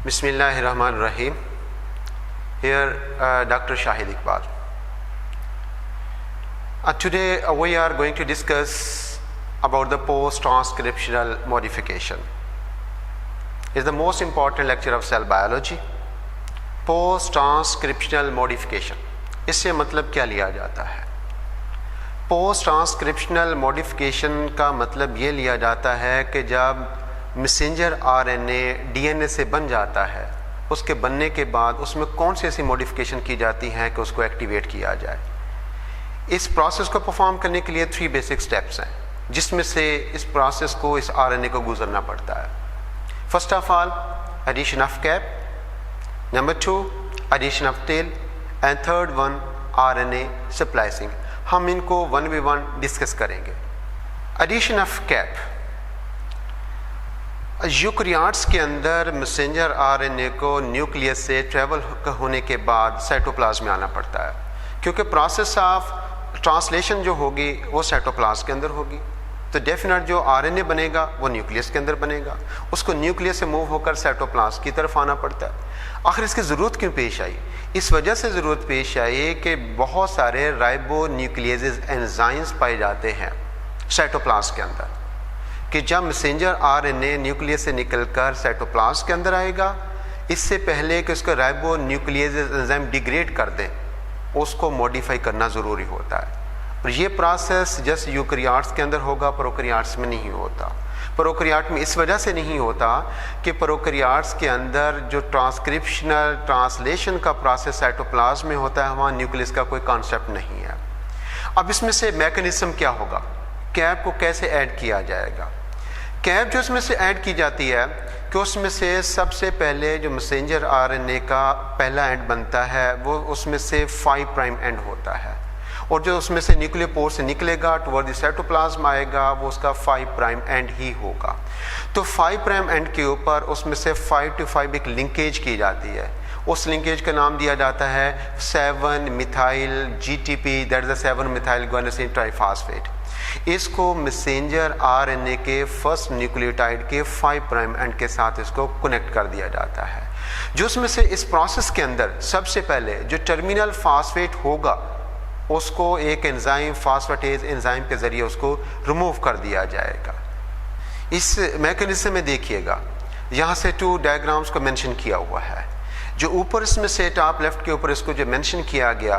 Bismillahirrahmanirrahim. Here Dr. Shahid Iqbal. Today we are going to discuss about the post-transcriptional modification. It's the most important lecture of cell biology. Post-transcriptional modification. इससे मतलब क्या लिया जाता है? Post-transcriptional modification का मतलब ये लिया जाता है कि जब मैसेंजर आरएनए डीएनए से बन जाता है, उसके बनने के बाद उसमें कौन सी ऐसी मॉडिफिकेशन की जाती हैं कि उसको एक्टिवेट किया जाए। इस प्रोसेस को परफॉर्म करने के लिए 3 बेसिक स्टेप्स हैं, जिसमें से इस प्रोसेस को इस आरएनए को गुजरना पड़ता है। First of all addition of cap, number 2 addition of tail and third one RNA splicing. हम इनको 1v1 डिस्कस करेंगे। एडिशन ऑफ कैप, यूकैरियोट्स के अंदर मैसेंजर आरएनए को न्यूक्लियस से ट्रेवल होने के बाद साइटोप्लाज्म में आना पड़ता है, क्योंकि प्रोसेस ऑफ ट्रांसलेशन जो होगी वो साइटोप्लाज्म के अंदर होगी। तो डेफिनेट जो आरएनए बनेगा वो न्यूक्लियस के अंदर बनेगा, उसको न्यूक्लियस से मूव होकर साइटोप्लाज्म की तरफ आना पड़ता है। आखिर इसकी ज़रूरत क्यों पेश आई? इस वजह से ज़रूरत पेश आई कि बहुत सारे राइबो न्यूक्लियेजेस एंजाइम्स पाए जाते हैं साइटोप्लाज्म के अंदर, कि जब मैसेंजर आरएनए न्यूक्लियस से निकलकर साइटोप्लाज्म के अंदर आएगा, इससे पहले कि उसको राइबो न्यूक्लियेजेस एंजाइम डिग्रेड कर दें, उसको मॉडिफाई करना ज़रूरी होता है। और ये प्रोसेस जैसे यूकैरियोट्स के अंदर होगा, प्रोकैरियोट्स में नहीं होता। प्रोकैरियोट में इस वजह से नहीं होता कि प्रोकैरियोट्स के अंदर जो ट्रांसक्रिप्शनल ट्रांसलेशन का प्रोसेस साइटोप्लाज्म में होता है, वहाँ न्यूक्लियस का कोई कॉन्सेप्ट नहीं है। अब इसमें से मैकेनिज्म क्या होगा, कैप को कैसे ऐड किया जाएगा? कैप जो इसमें से ऐड की जाती है कि उसमें से सबसे पहले जो मैसेंजर आरएनए का पहला एंड बनता है वो उसमें से 5 प्राइम एंड होता है, और जो उसमें से न्यूक्लियर पोर से निकलेगा टुवर्ड द साइटोप्लाज्म आएगा वो उसका 5 प्राइम एंड ही होगा। तो 5 प्राइम एंड के ऊपर उसमें से 5 to 5 एक लिंकेज की जाती है। उस लिंकेज का नाम दिया जाता है 7 methyl GTP, that is 7 methyl guanosine triphosphate. इसको मैसेंजर आरएनए के फर्स्ट न्यूक्लियोटाइड के 5 प्राइम एंड के साथ इसको कनेक्ट कर दिया जाता है, जो उसमें से इस प्रोसेस के अंदर सबसे पहले जो टर्मिनल फास्फेट होगा उसको एक एंजाइम फास्फेटेज एंजाइम के ज़रिए उसको रिमूव कर दिया जाएगा। इस मैकेनिज्म में देखिएगा, यहाँ से 2 डायग्राम्स को मेंशन किया हुआ है। जो ऊपर इसमें से टॉप लेफ्ट के ऊपर इसको जो मेंशन किया गया,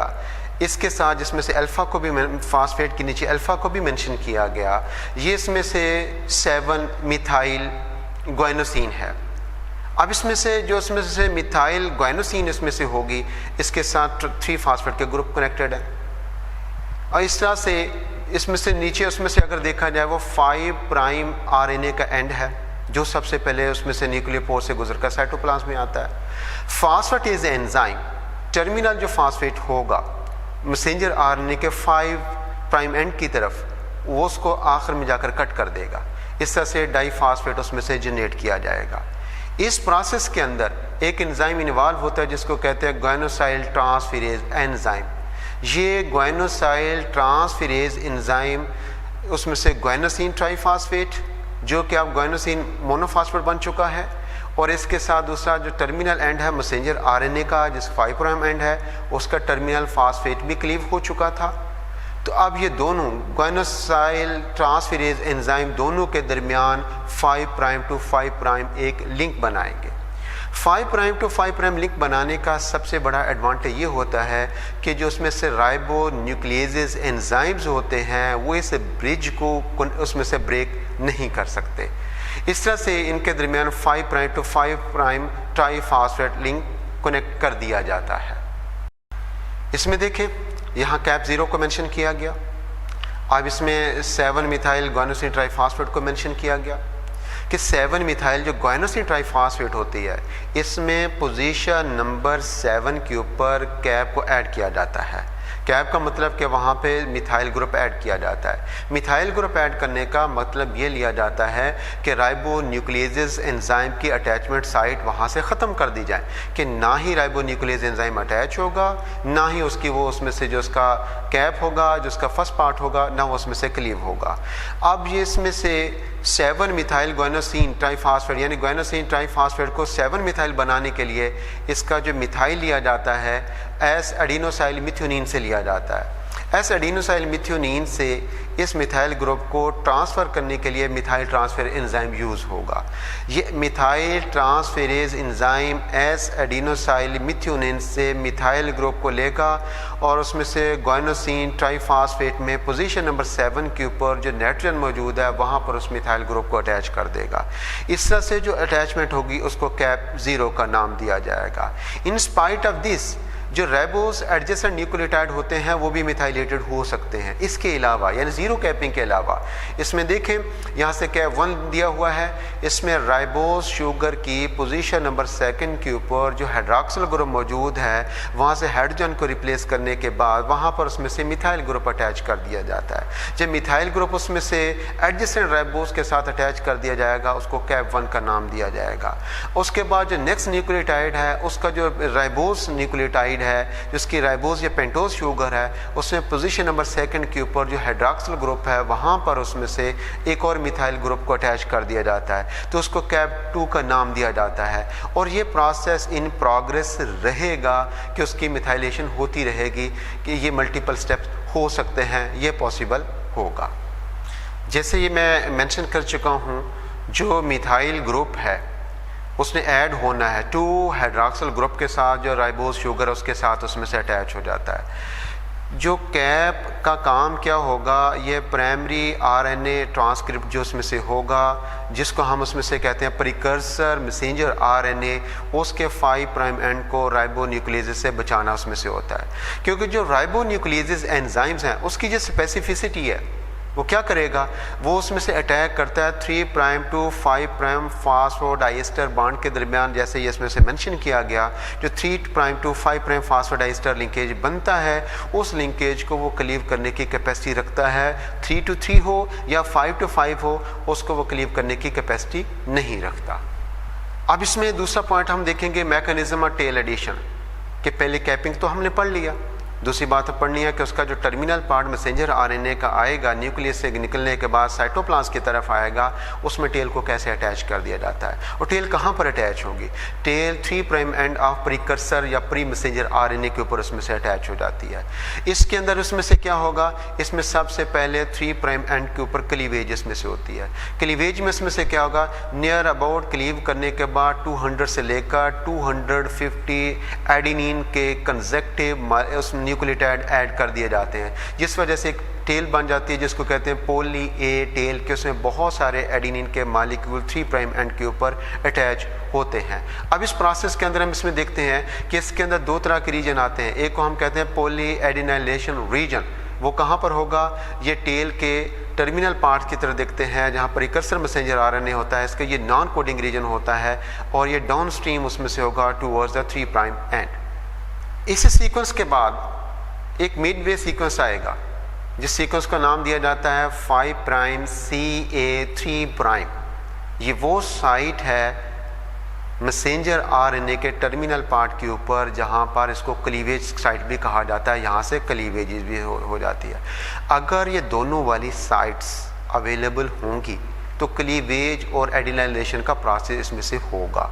इसके साथ जिसमें से अल्फ़ा को भी फास्फेट के नीचे अल्फ़ा को भी मेंशन किया गया, ये इसमें से 7 मिथाइल गुआनोसिन है। अब इसमें से जो इसमें से मिथाइल गुआनोसिन इसमें से होगी, इसके साथ 3 फास्फेट के ग्रुप कनेक्टेड है, और इस तरह से इसमें से नीचे उसमें से अगर देखा जाए वो 5 प्राइम आरएनए का एंड है, जो सबसे पहले उसमें से न्यूक्लियर पोर से गुजरकर साइटोप्लाज्म में आता है। फास्फेटेज एंजाइम टर्मिनल जो फास्फेट होगा मैसेंजर आरएनए के 5 प्राइम एंड की तरफ, वो उसको आखिर में जाकर कट कर देगा। इस तरह से डाईफॉस्फेट उसमें से जनरेट किया जाएगा। इस प्रोसेस के अंदर एक एंजाइम इन्वॉल्व होता है जिसको कहते हैं गुआनोसाइल ट्रांसफेरेज एंजाइम। ये गुआनोसाइल ट्रांसफेरेज एंजाइम उसमें से गुआनोसिन ट्राइफॉस्फेट, जो कि अब गुआनोसिन मोनोफॉस्फेट बन चुका है, और इसके साथ दूसरा जो टर्मिनल एंड है मैसेंजर आरएनए का जिस 5 प्राइम एंड है, उसका टर्मिनल फास्फेट भी क्लीव हो चुका था। तो अब ये दोनों गुआनोसाइल ट्रांसफेरेज एंजाइम दोनों के दरमियान 5 प्राइम टू 5 प्राइम एक लिंक बनाएंगे। 5 प्राइम टू 5 प्राइम लिंक बनाने का सबसे बड़ा एडवांटेज ये होता है कि जो उसमें से राइबो न्यूक्लियेजेस एंजाइम्स होते हैं वो इस ब्रिज को उसमें से ब्रेक नहीं कर सकते। इस तरह से इनके दरमियान 5 prime to 5 prime triphosphate link connect कर दिया जाता है। इसमें देखें, यहाँ कैप 0 को मेंशन किया गया। अब इसमें 7 मिथाइल गुआनोसिन ट्राइफॉस्फेट को मेंशन किया गया कि 7 मिथाइल जो गुआनोसिन ट्राइफॉस्फेट होती है, इसमें पोजीशन नंबर 7 के ऊपर कैप को ऐड किया जाता है कैप का मतलब कि वहाँ पे मिथाइल ग्रुप ऐड किया जाता है। मिथाइल ग्रुप ऐड करने का मतलब ये लिया जाता है कि राइबो न्यूक्लियेज एंजाइम की अटैचमेंट साइट वहाँ से ख़त्म कर दी जाए, कि ना ही राइबो न्यूक्लियेज एंजाइम अटैच होगा, ना ही उसकी वो उसमें से जो उसका कैप होगा, जो उसका फर्स्ट पार्ट होगा, ना वो उसमें से क्लीव होगा। अब ये इसमें से 7 मिथाइल ग्वानोसिन ट्राइफॉस्फेट यानी ग्वानोसिन ट्राइफॉस्फेट को 7 मिथाइल बनाने के लिए इसका जो मिथाइल लिया जाता है एस एडिनोसाइल मिथ्योनिन से लिया जाता है। एस एडिनोसाइल मिथ्योनिन से इस मिथाइल ग्रुप को ट्रांसफ़र करने के लिए मिथाइल ट्रांसफर एंजाइम यूज़ होगा। ये methyl transferase enzyme ACE adenosyl methionine से मिथाइल ग्रुप को लेगा और उसमें से ग्वानोसिन ट्राइफॉस्फेट में पोजीशन नंबर 7 के ऊपर जो नाइट्रोजन मौजूद है वहाँ पर उस मिथाइल ग्रुप को अटैच कर देगा। इस तरह से जो अटैचमेंट होगी उसको कैप 0 का नाम दिया जाएगा। इन स्पाइट ऑफ दिस जो राइबोस एडजेसेंट न्यूक्लियोटाइड होते हैं वो भी मिथाइलेटेड हो सकते हैं। इसके अलावा यानी जीरो कैपिंग के अलावा इसमें देखें यहाँ से कैप 1 दिया हुआ है, इसमें राइबोस शुगर की पोजीशन नंबर 2 के ऊपर जो हाइड्रॉक्सिल ग्रुप मौजूद है वहाँ से हाइड्रोजन को रिप्लेस करने के बाद वहाँ पर उसमें से मिथाइल ग्रुप अटैच कर दिया जाता है। जब मिथाइल ग्रुप उसमें से एडजेसेंट राइबोस के साथ अटैच कर दिया जाएगा उसको कैप 1 का नाम दिया जाएगा। उसके बाद जो नेक्स्ट न्यूक्लियोटाइड है उसका जो राइबोस न्यूक्लियोटाइड है जिसकी राइबोस या पेंटोज शुगर है उसमें पोजीशन नंबर 2 के ऊपर जो हाइड्रॉक्सिल ग्रुप है वहाँ पर उसमें से एक और मिथाइल ग्रुप को अटैच कर दिया जाता है तो उसको कैप 2 का नाम दिया जाता है। और ये प्रोसेस इन प्रोग्रेस रहेगा कि उसकी मिथाइलेशन होती रहेगी, कि ये मल्टीपल स्टेप्स हो सकते हैं, ये पॉसिबल होगा। जैसे ये मैं मेंशन कर चुका हूँ जो मिथाइल ग्रुप है उसने ऐड होना है 2 हाइड्रॉक्सिल ग्रुप के साथ, जो राइबोस शुगर उसके साथ उसमें से अटैच हो जाता है। जो कैप का काम क्या होगा, ये प्राइमरी आरएनए ट्रांसक्रिप्ट जो उसमें से होगा जिसको हम उसमें से कहते हैं प्रिकर्सर मैसेंजर आरएनए, उसके 5 प्राइम एंड को राइबो न्यूक्लियेज से बचाना उसमें से होता है। क्योंकि जो राइबो न्यूक्लियेज एंजाइम्स हैं उसकी जो स्पेसिफिसिटी है वो क्या करेगा, वो उसमें से अटैक करता है 3 prime to 5 prime phosphodiester bond के दरमियान। जैसे ये इसमें से मेंशन किया गया जो 3 prime to 5 prime phosphodiester linkage बनता है उस लिंकेज को वो क्लीव करने की कैपेसिटी रखता है। 3 to 3 हो या 5 to 5 हो उसको वो क्लीव करने की कैपेसिटी नहीं रखता। अब इसमें दूसरा पॉइंट हम देखेंगे मैकेनिज्म ऑफ टेल एडिशन, कि पहले कैपिंग तो हमने पढ़ लिया, दूसरी बात पढ़नी है कि उसका जो टर्मिनल पार्ट मैसेंजर आरएनए का आएगा न्यूक्लियस से निकलने के बाद साइटोप्लाज्म की तरफ आएगा, उसमें टेल को कैसे अटैच कर दिया जाता है और टेल कहाँ पर अटैच होगी। Tail 3 prime end of precursor या प्री मैसेंजर आरएनए के ऊपर उसमें से अटैच हो जाती है। इसके अंदर उसमें से क्या होगा, इसमें सबसे पहले 3 प्राइम एंड के ऊपर क्लीवेज इसमें से होती है। क्लीवेज में इसमें से क्या होगा, नियर अबाउट क्लीव करने के बाद 200 से लेकर 250 एडेनिन के कंजक्टिव उस न्यूक्लियोटाइड ऐड कर दिए जाते हैं, जिस वजह से एक टेल बन जाती है जिसको कहते हैं पॉली ए टेल, के उसमें बहुत सारे एडेनिन के मॉलिक्यूल 3 प्राइम एंड के ऊपर अटैच होते हैं। अब इस प्रोसेस के अंदर हम इसमें देखते हैं कि इसके अंदर 2 तरह के रीजन आते हैं। एक को हम कहते हैं पॉली एडिनाइलेशन रीजन, वो कहाँ पर होगा, ये टेल के टर्मिनल पार्ट की तरह देखते हैं जहाँ पर प्रीकर्सर मैसेंजर आरएनए होता है, इसका ये नॉन कोडिंग रीजन होता है और ये डाउन स्ट्रीम उसमें से होगा टूवर्ड्स द 3 प्राइम एंड। इस सीक्वेंस के बाद एक मिडवे सीक्वेंस आएगा जिस सीक्वेंस का नाम दिया जाता है 5 प्राइम CA3 प्राइम। ये वो साइट है मैसेंजर आरएनए के टर्मिनल पार्ट के ऊपर जहाँ पर इसको क्लीवेज साइट भी कहा जाता है, यहाँ से क्लीवेज भी हो जाती है। अगर ये दोनों वाली साइट्स अवेलेबल होंगी तो क्लीवेज और एडिनाइलेशन का प्रोसेस इसमें से होगा।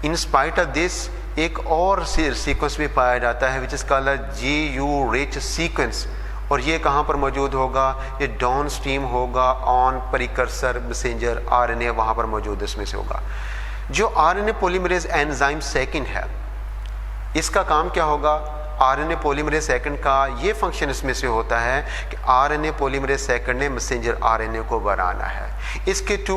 इन स्पाइट ऑफ दिस एक और सीक्वेंस भी पाया जाता है which is called GU rich sequence, और ये कहाँ पर मौजूद होगा, ये डाउन स्ट्रीम होगा ऑन प्रीकर्सर मैसेंजर आरएनए, वहाँ पर मौजूद इसमें से होगा। जो आरएनए पॉलीमरेज एंजाइम 2 है इसका काम क्या होगा, आरएनए पॉलीमरेज 2 का ये फंक्शन इसमें से होता है कि आरएनए पॉलीमरेज 2 ने मैसेंजर आरएनए को बनाना है। इसके 2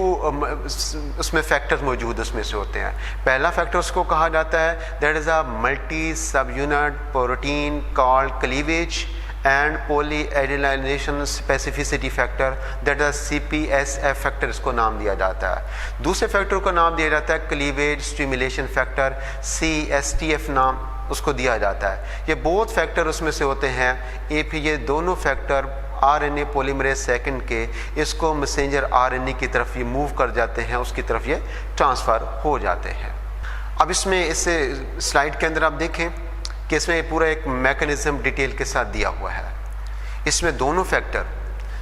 उसमें फैक्टर्स मौजूद उसमें से होते हैं। पहला फैक्टर उसको कहा जाता है that is a multi sub unit protein called cleavage, and polyadenylation specificity factor, that is CPSF factor, इसको नाम दिया जाता है। दूसरे फैक्टर को नाम दिया जाता है क्लीवेज स्टिमुलेशन फैक्टर, CSTF नाम उसको दिया जाता है। ये बोथ फैक्टर उसमें से होते हैं। ये दोनों फैक्टर RNA पॉलीमरेज सेकंड के इसको मैसेंजर RNA की तरफ ये मूव कर जाते हैं, उसकी तरफ ये ट्रांसफ़र हो जाते हैं। अब इसमें इस स्लाइड के अंदर आप देखें कि इसमें पूरा एक मैकेनिज्म डिटेल के साथ दिया हुआ है। इसमें दोनों फैक्टर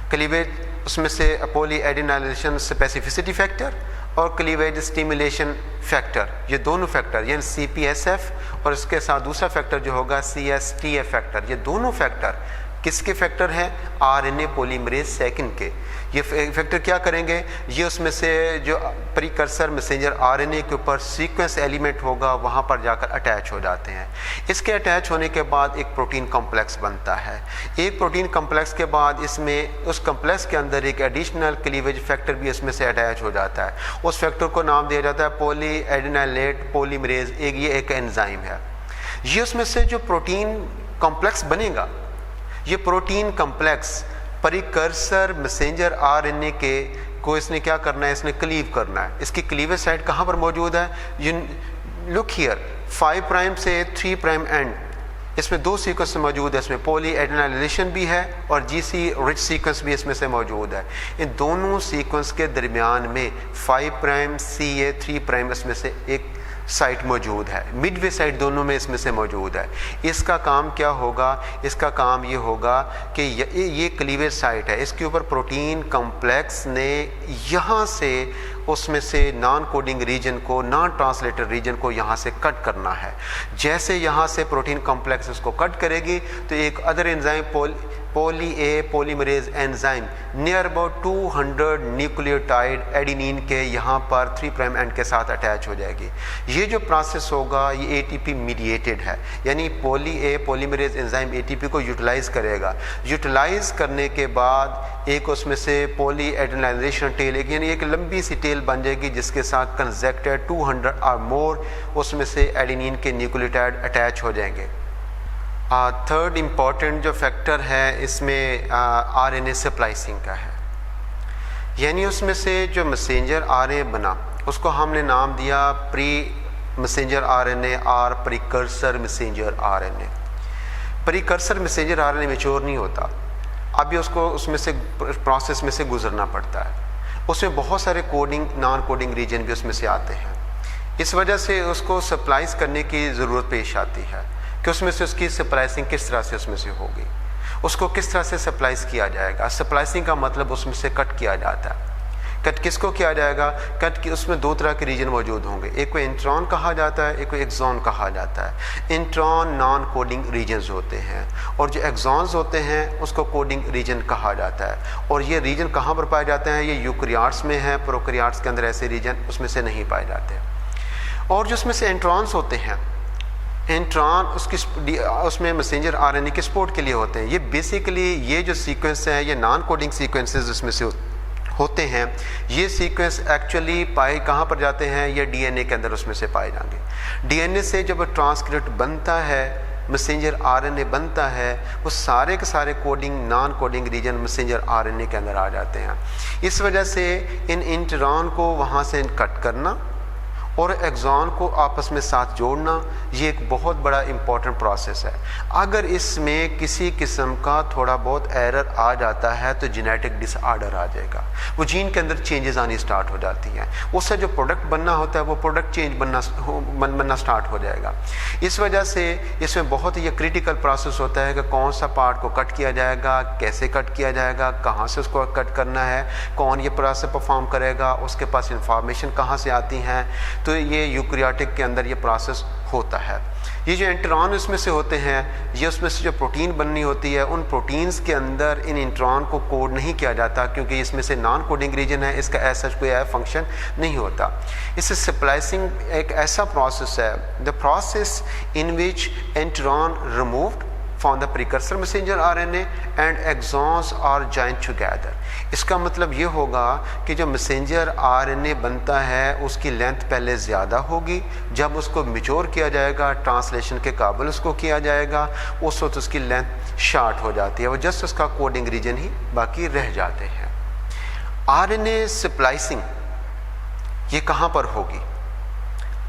क्लीवेज, उसमें से पॉलीएडिनाइलेशन स्पेसिफिसिटी फैक्टर और क्लीवेज स्टिमुलेशन फैक्टर, ये दोनों फैक्टर यानी CPSF और इसके साथ दूसरा फैक्टर जो होगा CSTF फैक्टर, ये दोनों फैक्टर किसके फैक्टर हैं? RNA पॉलीमरेज सेकंड के। ये फैक्टर क्या करेंगे? ये उसमें से जो प्रीकर्सर मैसेंजर RNA के ऊपर सीक्वेंस एलिमेंट होगा वहाँ पर जाकर अटैच हो जाते हैं। इसके अटैच होने के बाद एक प्रोटीन कॉम्प्लेक्स बनता है। एक प्रोटीन कॉम्प्लेक्स के बाद इसमें उस कॉम्प्लेक्स के अंदर एक एडिशनल क्लीवेज फैक्टर भी इसमें से अटैच हो जाता है। उस फैक्टर को नाम दिया जाता है पॉलीएडिनाइलेट पॉलीमरेज, ये एक एंजाइम है। ये उसमें से जो प्रोटीन कॉम्प्लेक्स बनेगा, ये protein complex precursor messenger RNA के को इसने क्या करना है? इसने क्लीव करना है। इसकी क्लीवेज साइट कहाँ पर मौजूद है? लुक हियर, 5 प्राइम से 3 प्राइम एंड, इसमें 2 सीक्वेंस मौजूद है। इसमें पॉलीएडिनाइलेशन भी है और GC रिच सीक्वेंस भी इसमें से मौजूद है। इन दोनों सीक्वेंस के दरमियान में 5 प्राइम CA 3 प्राइम इसमें से एक साइट मौजूद है, मिडवे साइट दोनों में इसमें से मौजूद है। इसका काम क्या होगा? इसका काम ये होगा कि ये क्लीवेज साइट है, इसके ऊपर प्रोटीन कॉम्प्लेक्स ने यहाँ से उसमें से नॉन कोडिंग रीजन को, नॉन ट्रांसलेटर रीजन को यहाँ से कट करना है। जैसे यहाँ से प्रोटीन कॉम्प्लेक्स इसको कट करेगी तो एक other enzyme polymerase enzyme near about 200 nucleotide adenine के यहाँ पर 3 प्राइम एंड के साथ अटैच हो जाएगी। ये जो प्रोसेस होगा ये ATP मीडिएटेड है, यानी पॉलीमरेज एंजाइम ATP को यूटिलाइज करेगा। यूटिलाइज करने के बाद एक उसमें से पॉलीएडिनाइलेशन टेल, यानी एक लंबी सी टेल बन जाएगी जिसके साथ कंजेक्टेड 200 और मोर उसमें से एडिनिन के न्यूक्लियोटाइड अटैच हो जाएंगे। थर्ड इम्पॉर्टेंट जो फैक्टर है इसमें RNA स्प्लाइसिंग का है, यानी उसमें से जो मैसेंजर RNA बना उसको हमने नाम दिया प्री मैसेंजर RNA और precursor messenger RNA। Precursor messenger RNA mature नहीं होता, अभी उसको उसमें से प्रोसेस में से गुजरना पड़ता है। उसमें बहुत सारे कोडिंग नॉन कोडिंग रीजन भी उसमें से आते हैं। इस वजह से उसको सप्लाइज करने की ज़रूरत पेश आती है कि उसमें से उसकी सप्लाइसिंग किस तरह से उसमें से होगी, उसको किस तरह से सप्लाइज किया जाएगा। सप्लाइसिंग का मतलब उसमें से कट किया जाता है। कट किसको किया जाएगा? कट की उसमें 2 तरह के रीजन मौजूद होंगे, एक को इंट्रॉन कहा जाता है, एक को एक्सॉन कहा जाता है। इंट्रॉन नॉन कोडिंग रीजन्स होते हैं और जो एक्सॉन्स होते हैं उसको कोडिंग रीजन कहा जाता है। और ये रीजन कहाँ पर पाए जाते हैं? ये यूकैरियोट्स में है, प्रोकैरियोट्स के अंदर ऐसे रीजन उसमें से नहीं पाए जाते। और जो उसमें से इंट्रॉन्स होते हैं, इंट्रॉन उसमें मैसेंजर RNA के सपोर्ट के लिए होते हैं। ये बेसिकली ये जो सीक्वेंस है ये नॉन कोडिंग सीक्वेंसेस उसमें से होते हैं। ये सीक्वेंस एक्चुअली पाए कहाँ पर जाते हैं? ये DNA के अंदर उसमें से पाए जाएंगे। DNA से जब ट्रांसक्रिप्ट बनता है, मैसेंजर RNA बनता है, वो सारे के सारे coding non coding region messenger RNA के अंदर आ जाते हैं। इस वजह से इन इंट्रॉन को वहाँ से कट करना और एक्सॉन को आपस में साथ जोड़ना ये एक बहुत बड़ा इम्पॉर्टेंट प्रोसेस है। अगर इसमें किसी किस्म का थोड़ा बहुत एरर आ जाता है तो जेनेटिक डिसऑर्डर आ जाएगा, वो जीन के अंदर चेंजेस आनी स्टार्ट हो जाती हैं, उससे जो प्रोडक्ट बनना होता है वो प्रोडक्ट चेंज बनना स्टार्ट हो जाएगा। इस वजह से इसमें बहुत ही क्रिटिकल प्रोसेस होता है कि कौन सा पार्ट को कट किया जाएगा, कैसे कट किया जाएगा, कहाँ से उसको कट करना है, कौन ये प्रोसेस परफॉर्म करेगा, उसके पास इंफॉर्मेशन कहाँ से आती हैं। तो ये यूकैरियोटिक के अंदर ये प्रोसेस होता है। ये जो इंट्रॉन इसमें से होते हैं, ये उसमें से जो प्रोटीन बननी होती है, उन प्रोटीन्स के अंदर इन इंट्रॉन को कोड नहीं किया जाता क्योंकि इसमें से नॉन कोडिंग रीजन है, इसका ऐसा कोई फंक्शन नहीं होता। इससे स्प्लाइसिंग एक ऐसा प्रोसेस है, the process in which intron removed from the precursor messenger RNA and exons are joined together। इसका मतलब ये होगा कि जो मैसेंजर RNA बनता है उसकी लेंथ पहले ज़्यादा होगी, जब उसको मैच्योर किया जाएगा, ट्रांसलेशन के काबिल उसको किया जाएगा, उस वक्त उसकी लेंथ शॉर्ट हो जाती है, वो जस्ट उसका कोडिंग रीजन ही बाकी रह जाते हैं। RNA स्प्लाइसिंग ये कहाँ पर होगी?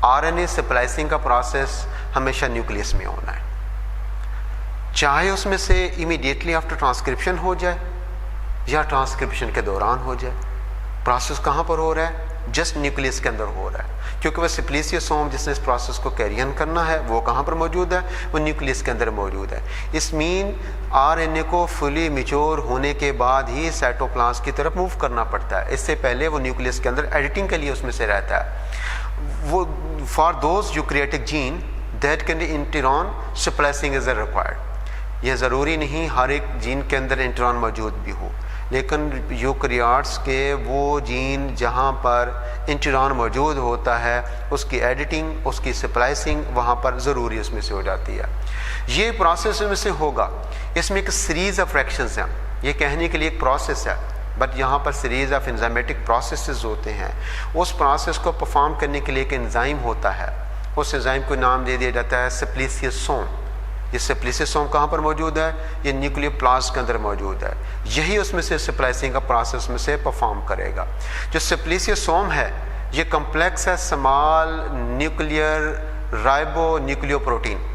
RNA स्प्लाइसिंग का प्रोसेस हमेशा न्यूक्लियस में होना है, चाहे उसमें से इमीडिएटली आफ्टर ट्रांसक्रिप्शन हो जाए या ट्रांसक्रिप्शन के दौरान हो जाए। प्रोसेस कहाँ पर हो रहा है? जस्ट न्यूक्लियस के अंदर हो रहा है, क्योंकि वह सिप्लिसियोसोम जिसने इस प्रोसेस को कैरी ऑन करना है वो कहाँ पर मौजूद है? वो न्यूक्लियस के अंदर मौजूद है। इस मीन RNA को फुली मैच्योर होने के बाद ही साइटोप्लाज्म की तरफ मूव करना पड़ता है, इससे पहले वो न्यूक्लियस के अंदर एडिटिंग के लिए उसमें से रहता है। वो for those eukaryotic gene that can intron splicing is required. यह ज़रूरी नहीं हर एक जीन के अंदर इंटरॉन मौजूद भी हो, लेकिन यूकैरियोट्स के वो जीन जहाँ पर इंटरॉन मौजूद होता है उसकी एडिटिंग, उसकी स्प्लाइसिंग वहाँ पर ज़रूरी उसमें से हो जाती है। ये प्रोसेस में से होगा। इसमें एक सीरीज़ ऑफ रिएक्शंस हैं, ये कहने के लिए एक प्रोसेस है, बट यहाँ पर सीरीज़ ऑफ एंजाइमेटिक प्रोसेसेस होते हैं। उस प्रोसेस को परफॉर्म करने के लिए एक एंजाइम होता है, उस एंजाइम को नाम दे दिया जाता है सिप्लिसियोसोम। ये सिप्लिसियोसोम कहाँ पर मौजूद है? ये न्यूक्लियोप्लाज्म के अंदर मौजूद है, यही उसमें से स्प्लाइसिंग का प्रोसेस में से परफॉर्म करेगा। जो सिप्लिसियोसोम है ये कम्प्लेक्स है स्मॉल न्यूक्लियर राइबो न्यूक्लियोप्रोटीन।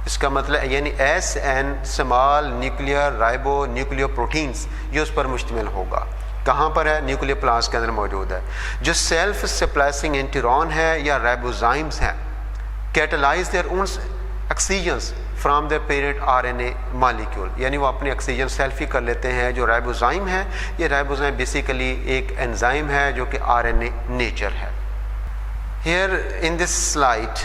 इसका मतलब यानी SN small nuclear ribo nucleoproteins, ये उस पर मुश्तमिल होगा। कहाँ पर है? न्यूक्लियोप्लाज्म के अंदर मौजूद है। जो सेल्फ स्प्लाइसिंग एंटीरॉन है या राइबोजाइम्स हैं, catalyse their own oxygens from the parent RNA molecule, यानी वो अपने ऑक्सीजन सेल्फ ही कर लेते हैं। जो राइबोजाइम है, ये राइबोजाइम बेसिकली एक एंजाइम है जो कि RNA नेचर है। Here in this slide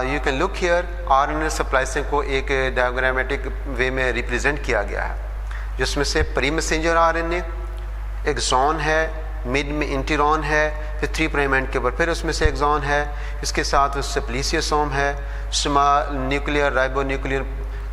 you can look here, RNA splicing को एक डायग्रामेटिक वे में रिप्रेजेंट किया गया है, जिसमें से प्री मैसेंजर RNA, एक्सॉन है, मिड में इंटीरॉन है, फिर 3 प्राइम एंड के ऊपर फिर उसमें से एक्सॉन है, इसके साथ सिप्लिसियोसोम है, स्मॉल न्यूक्लियर राइबो न्यूक्लियर,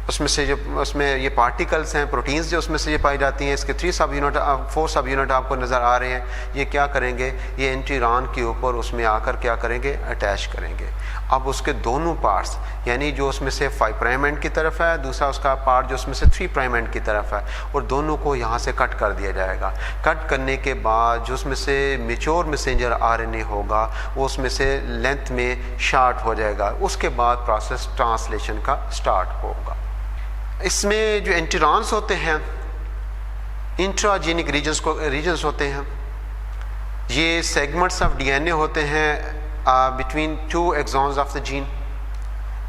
उसमें से जो उसमें ये पार्टिकल्स हैं, प्रोटीन्स जो उसमें से ये पाई जाती हैं। इसके 4 सब यूनिट आपको नज़र आ रहे हैं। ये क्या करेंगे? ये इंटीरॉन के ऊपर उसमें आकर क्या करेंगे? अटैच करेंगे। अब उसके दोनों पार्ट्स, यानी जो उसमें से 5 प्राइम एंड की तरफ है, दूसरा उसका पार्ट जो उसमें से 3 प्राइम एंड की तरफ है, और दोनों को यहाँ से कट कर दिया जाएगा। कट करने के बाद जो उसमें से मैच्योर मैसेंजर RNA होगा वो उसमें से लेंथ में शॉर्ट हो जाएगा। उसके बाद प्रोसेस ट्रांसलेशन का स्टार्ट होगा। इसमें जो एंटीरॉन्स होते हैं, इंट्राजेनिक रीजन्स होते हैं, ये सेगमेंट्स ऑफ DNA होते हैं between 2 exons of the gene.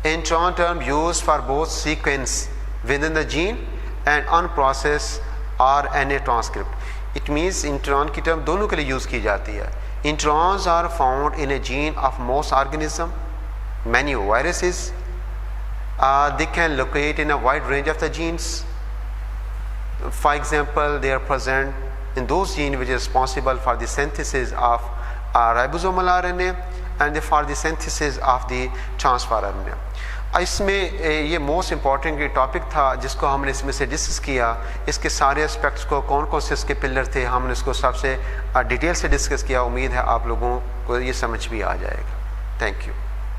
Intron term used for both sequence within the gene and unprocessed RNA transcript. It means intron की term दोनों के लिए यूज़ की जाती है। Introns are found in a gene of most organism, many viruses. They can locate in a wide range of the genes. For example, they are present in those genes which is responsible for the synthesis of ribosomal RNA and for the synthesis of the transfer RNA. इसमें ये most important topic था जिसको हमने इसमें से discuss किया। इसके सारे एस्पेक्ट्स को, कौन कौन से इसके पिलर थे, हमने इसको सबसे डिटेल से डिस्कस किया। उम्मीद है आप लोगों को ये समझ भी आ जाएगा। Thank you.